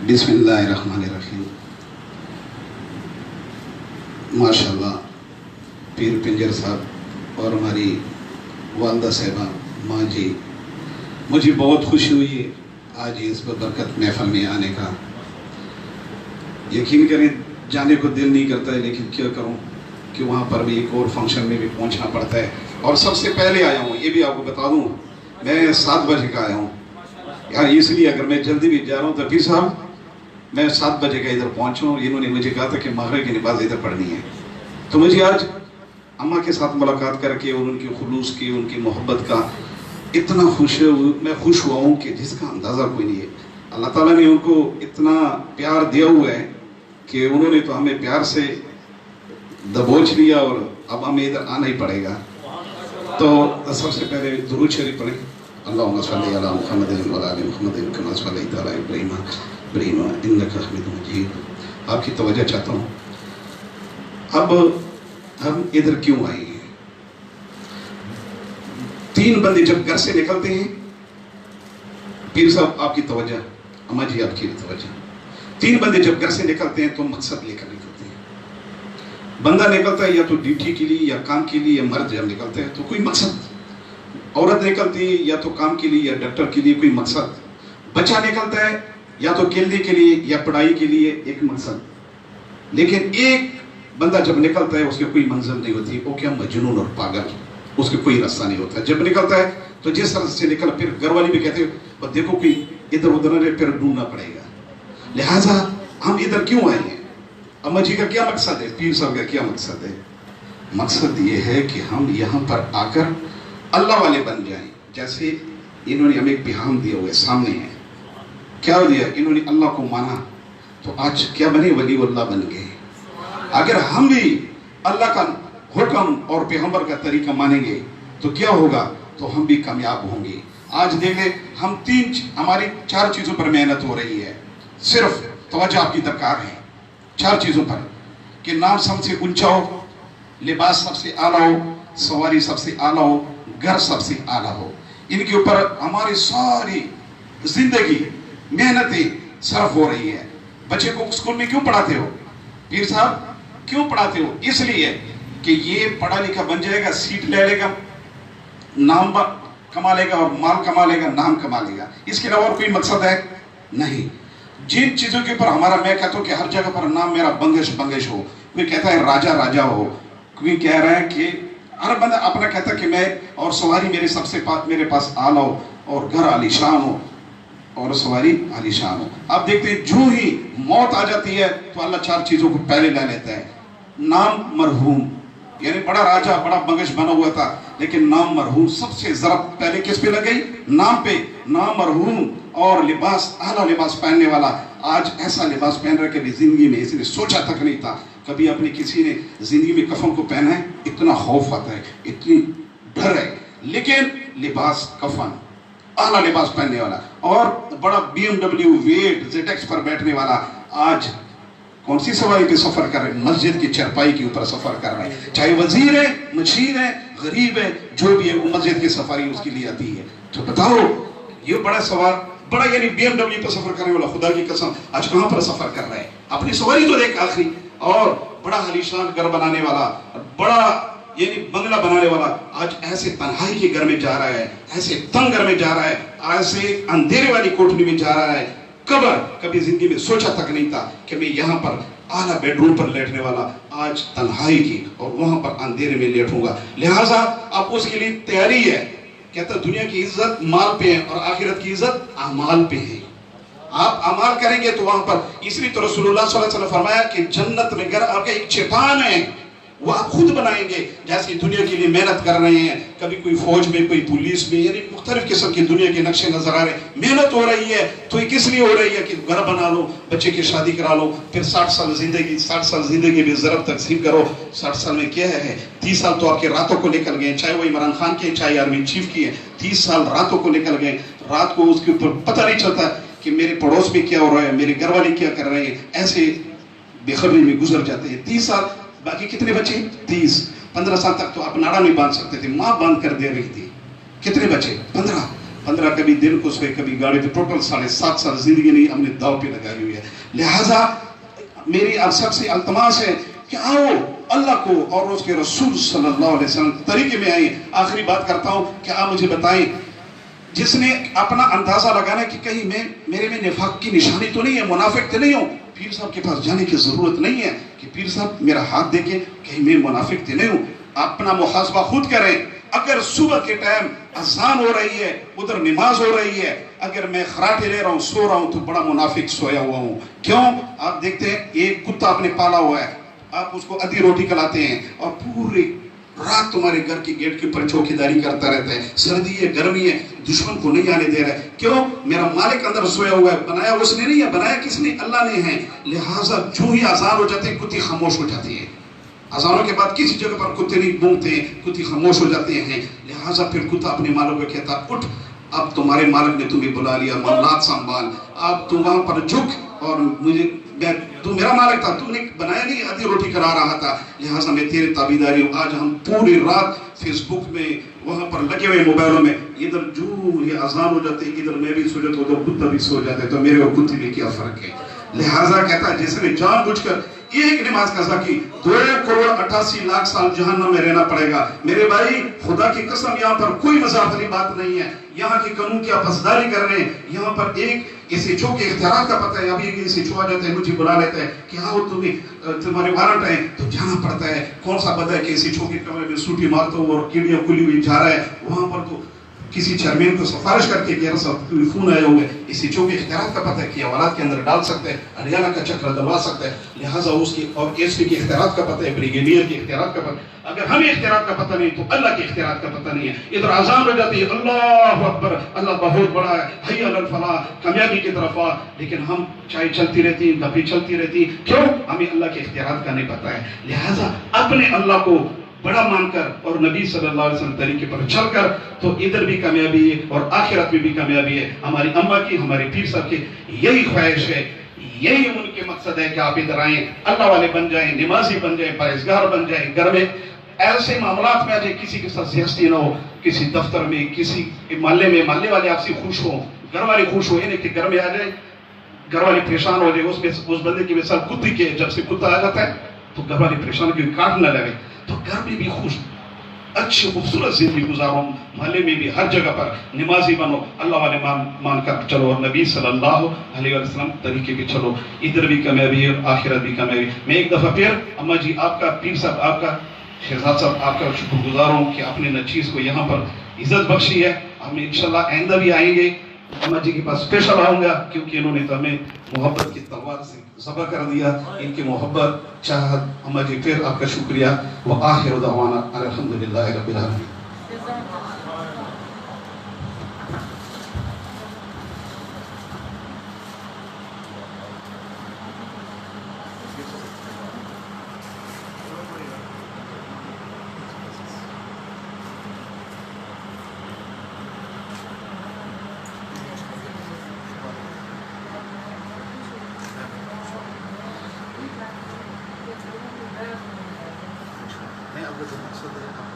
बिस्मिल्लाहिर्रहमानिर्रहीम। माशाअल्लाह पीर पिंजर साहब और हमारी वालदा साहिबा माँ जी, मुझे बहुत खुशी हुई है आज इस बरकत महफिल में आने का। यकीन करें जाने को दिल नहीं करता है, लेकिन क्या करूं कि वहाँ पर भी एक और फंक्शन में भी पहुँचना पड़ता है। और सबसे पहले आया हूँ, ये भी आपको बता दूँ, मैं 7 बजे का आया हूँ यार। इसलिए अगर मैं जल्दी भी जा रहा हूँ तो फिर साहब मैं 7 बजे का इधर पहुँचूँ। इन्होंने मुझे कहा था कि मगरिब की नमाज इधर पढ़नी है, तो मुझे आज अम्मा के साथ मुलाकात करके और उनकी खुलूस की, उनकी मोहब्बत का इतना मैं खुश हुआ हूँ कि जिसका अंदाज़ा कोई नहीं है। अल्लाह ताला ने उनको इतना प्यार दिया हुआ है कि उन्होंने तो हमें प्यार से दबोच लिया और अब हमें इधर आना ही पड़ेगा। तो सबसे पहले दुरूद शरीफ पढ़ें। अल्लाहुम्मा सल्ली अला मुहम्मदिन व अला आलि मुहम्मदिन कमा सल्लैता अला इब्राहीम इन्नका हमीदुम मजीद। आपकी तवज्जो चाहता हूँ। अब हम इधर क्यों आए हैं? 3 बंदे जब घर से निकलते हैं, पीर साहब आपकी तवज्जो, अम्मा जी आपकी तवज्जो, 3 बंदे जब घर से निकलते हैं तो मकसद लेकर निकलते हैं। बंदा निकलता है या तो ड्यूटी के लिए या काम के लिए, या मर्द जब निकलते हैं तो कोई मकसद, औरत निकलती है या तो काम के लिए या डॉक्टर के लिए कोई मकसद, बच्चा निकलता है या तो खेलने के लिए या पढ़ाई के लिए एक मकसद। लेकिन एक बंदा जब निकलता है उसकी कोई मंजिल नहीं होती, वो क्या मजनून और पागल, उसके कोई रास्ता नहीं होता। जब निकलता है तो जिस तरह से निकल, फिर घर वाले भी कहते हैं देखो कि इधर उधर न रहे, फिर ढूंढना पड़ेगा। लिहाजा हम इधर क्यों आए हैं? अम्मा जी का क्या मकसद है, पीर साहब का क्या मकसद है? मकसद ये है कि हम यहाँ पर आकर अल्लाह वाले बन जाएं। जैसे इन्होंने हमें एक पिहाम दिया हुआ है, सामने है, क्या दिया? इन्होंने अल्लाह को माना तो आज क्या बने? वलीउल्लाह बन गए। अगर हम भी अल्लाह का हुक्म और पैगंबर का तरीका मानेंगे तो क्या होगा? तो हम भी कामयाब होंगे। आज देखें हम हमारी 4 चीज़ों पर मेहनत हो रही है। सिर्फ तवज्जो आपकी दरकार है 4 चीज़ों पर कि नाम सबसे ऊंचा हो, लिबास सबसे आला हो, सवारी सबसे आला हो, घर सबसे आला हो। इनके ऊपर हमारी सारी जिंदगी मेहनतें सर्फ हो रही है। बच्चे को स्कूल में क्यों पढ़ाते हो पीर साहब? क्यों पढ़ाते हो? इसलिए कि ये पढ़ा लिखा बन जाएगा, सीट ले लेगा, नाम कमा लेगा और माल कमा लेगा, नाम कमा लेगा। इसके अलावा और कोई मकसद है नहीं। जिन चीज़ों के ऊपर हमारा, मैं कहता हूँ कि हर जगह पर नाम मेरा बंगश बंगश हो, कोई कहता है राजा राजा हो, कोई कह रहा है कि हर बंदा अपना कहता है कि मैं, और सवारी मेरे पास आला हो, और घर आलीशान हो, और सवारी आलीशान हो। अब देखते हैं जो ही मौत आ जाती है तो अल्लाह 4 चीज़ों को पहले ले लेता है। नाम मरहूम, यानी बड़ा राजा बड़ा बंगश बना हुआ था, लेकिन नाम मरहूम सबसे ज़रब पहले किस पे लग गई? नाम पे। नाम मरहूम। और लिबास, आला लिबास पहनने वाला, आज ऐसा लिबास पहन रहा है कि जिंदगी में इसने सोचा तक नहीं था। कभी अपनी किसी ने जिंदगी में कफन को पहना है, इतना खौफ आता है, इतनी डर है, लेकिन लिबास कफन, आला लिबास पहनने वाला, और बड़ा BMW वेट ZX पर बैठने वाला, आज कौन सी सवारी पे सफर कर रहे हैं? मस्जिद की चरपाई के ऊपर सफर कर रहे हैं। चाहे वजीर है, मशीर है, गरीब है, जो भी है, वो मस्जिद की सफारी उसके लिए आती है। तो बताओ, ये बड़ा सवार, बड़ा यानी BMW पर सफर करने वाला, खुदा की कसम आज कहाँ पर सफर कर रहा है? अपनी सवारी तो देख आखिरी। और बड़ा आलीशान घर बनाने वाला, बड़ा यानी बंगला बनाने वाला, आज ऐसे तन्हाई के घर में जा रहा है, ऐसे तंग घर में जा रहा है, ऐसे अंधेरे वाली कोठरी में जा रहा है। कभी जिंदगी में सोचा तक नहीं था कि मैं यहाँ पर आला बेडरूम पर लेटने वाला, आज तन्हाई की और वहां पर अंधेरे में लेटूंगा। लिहाजा अब उसके लिए तैयारी है। कहता दुनिया की इज्जत माल पे है और आखिरत की इज्जत अमाल पे है। आप अमाल करेंगे तो वहां पर, इसलिए तो रसूलुल्लाह सल्लल्लाहु अलैहि वसल्लम फरमाया कि जन्नत में घर आपका एक चट्टान है, वो आप खुद बनाएंगे। जैसे दुनिया के लिए मेहनत कर रहे हैं, कभी कोई फौज में, कोई पुलिस में, यानी मुख्तलिफ किस्म की दुनिया के नक्शे नजर आ रहे हैं, मेहनत हो रही है। तो ये किस लिए हो रही है? कि घर बना लो, बच्चे की शादी करा लो, फिर 60 साल जिंदगी भी ज़रब तकसीम करो। 60 साल में क्या है? 30 साल तो आपके रातों को निकल गए, चाहे वो इमरान खान के, चाहे आर्मी चीफ की है। 30 साल रातों को निकल गए, रात को उसके ऊपर पता नहीं चलता कि मेरे पड़ोस में क्या हो रहा है, मेरे घर वाले क्या कर रहे हैं, ऐसे बेखबरी में गुजर जाते हैं 30 साल। बाकी कितने बचे? 30-15 साल तक तो आप नाड़ा नहीं बांध सकते थे, माँ बांध कर दे रही थी। कितने बचे? 15। 15 कभी दिन को सोए कभी गाड़ी पे, टोटल 7.5 साल जिंदगी नहीं हमने दाव पे लगाई हुई है। लिहाजा मेरी आप सबसे अल्तमास है कि आओ अल्लाह को और उसके रसूल सल्लल्लाहु अलैहि वसल्लम तरीके में आए। आखिरी बात करता हूँ कि आप मुझे बताएं, जिसने अपना अंदाजा लगाना कि कहीं मेरे में निफाक की निशानी तो नहीं है, मुनाफिक तो नहीं हूँ, पीर साहब के पास जाने की जरूरत नहीं है कि पीर साहब मेरा हाथ देके कहीं मैं मुनाफिक तो नहीं हूँ। अपना मुहासबा खुद करें। अगर सुबह के टाइम अजान हो रही है, उधर नमाज हो रही है, अगर मैं खराटे ले रहा हूँ, सो रहा हूँ, तो बड़ा मुनाफिक सोया हुआ हूँ। क्यों? आप देखते हैं एक कुत्ता आपने पाला हुआ है, आप उसको आधी रोटी खिलाते हैं और पूरी रात तुम्हारे घर के गेट के ऊपर चौकीदारी करता रहता है। सर्दी है, गर्मी है, दुश्मन को नहीं आने दे रहा है। क्यों? मेरा मालिक अंदर सोया हुआ है। बनाया उसने नहीं है, बनाया किसने? अल्लाह ने है। लिहाजा जो ही आजान हो जाते हैं, कुत्ते खामोश हो जाती है। अजानों के बाद किसी जगह पर कुत्ते नहीं भौंकते हैं, कुत्ते खामोश हो जाते हैं। लिहाजा फिर कुत्ता अपने मालिक को कहता, उठ, अब तुम्हारे मालिक ने तुम्हें बुला लिया, मामलात संभाल, अब तू वहां पर झुक और मुझे तू मेरा मालिक था, तूने बनाया नहीं, आधी रोटी करा रहा था, लिहाजा मैं तेरे ताबीदारी हूँ। आज हम पूरी रात फेसबुक में वहां पर लगे हुए मोबाइलों में, इधर जो ये अजान हो जाते, इधर मैं भी सो जाता, उधर कुत्ता भी सो जाते, तो मेरे और कुत्ते में क्या फर्क है? लिहाजा कहता है जिसने जानबूझकर एक नमाज कज़ा की 2,88,00,000 साल जहन्नम में रहना पड़ेगा। मेरे भाई खुदा की कसम, यहाँ पर कोई मजाक वाली बात नहीं है। यहाँ के कानून की आप असदारी कर रहे हैं। यहाँ पर एक इसे छो के इख्तियार का पता है, अभी इसे छो आ जाता है, मुझे बुला लेता है कि हाँ तुम्हारे वारंट है, तो जाना पड़ता है। कौन सा पता है कि इसे छो के कमरे में सूटी मारता हूँ और कीड़ियाँ खुली हुई जा रहा है, वहां पर तो किसी चेयरमैन को सिफारिश करके कि यार साहब खून आया हुआ है, इसी चौके इख्तियार का पता है कि औलाद के अंदर डाल सकते हैं, हरियाणा का चक्र दलवा सकते हैं। लिहाजा उसकी और एसपी के इख्तियार का पता है, ब्रिगेडियर के इख्तियार का पता। अगर हमें इख्तियार का पता नहीं तो अल्लाह के इख्तियार का पता नहीं है। इधर आजान हो जाती है, अल्लाह अकबर, अल्लाह बहुत बड़ा है, हय्या अलल फलाह, कामयाबी की तरफ आ, लेकिन हम चाय चलती रहती, गप्पी चलती रहती। क्यों? हमें अल्लाह के इख्तियार का नहीं पता है। लिहाजा अपने अल्लाह को बड़ा मानकर और नबी सल्लल्लाहु अलैहि वसल्लम तरीके पर चलकर तो इधर भी कामयाबी है और आखिरत में भी कामयाबी है। हमारी अम्मा की, हमारे पीर साहब की यही ख्वाहिश है, यही उनके मकसद है कि आप इधर आए, अल्लाह वाले बन जाएं, नमाजी बन जाएं, परहेजगार बन जाएं, घर में ऐसे मामलात में आ जाए, किसी के साथ ज़्यादती ना हो, किसी दफ्तर में, किसी मोहल्ले में, मोहल्ले वाले आपसे खुश हो, घर वाले खुश हो, यानी कि घर में आ जाए, घर वाले परेशान हो जाए, उस बंदे की मिसाल कुत्ते की है, जब से कुत्ता आ जाता है तो घर वाले परेशान क्यों काट न लगे, तो घर में भी खुश अच्छी खूबसूरत जिंदगी गुजारो, मोहल्ले में भी हर जगह पर नमाजी बनो, अल्लाह वाले मान कर चलो और नबी सल्लल्लाहु अलैहि वसल्लम तरीके पे चलो, इधर भी कामयाबी है, आखिरत भी कामयाबी। मैं एक दफ़ा फिर अम्मा जी आपका, पीर साहब आपका, शहजाद साहब आपका शुक्रगुजार हूँ कि आपने न चीज़ को यहाँ पर इज्जत बख्शी है। हम इंशाल्लाह आइंदा भी आएंगे, अम्मा जी के पास स्पेशल आऊँगा, क्योंकि इन्होंने तो हमें मोहब्बत की तलवार से ज़बह कर दिया। इनकी मोहब्बत चाहत, अम्मा जी फिर आपका शुक्रिया। व आखिर दअवाना अल्हम्दुलिल्लाहि रब्बिल आलमीन। मैं अब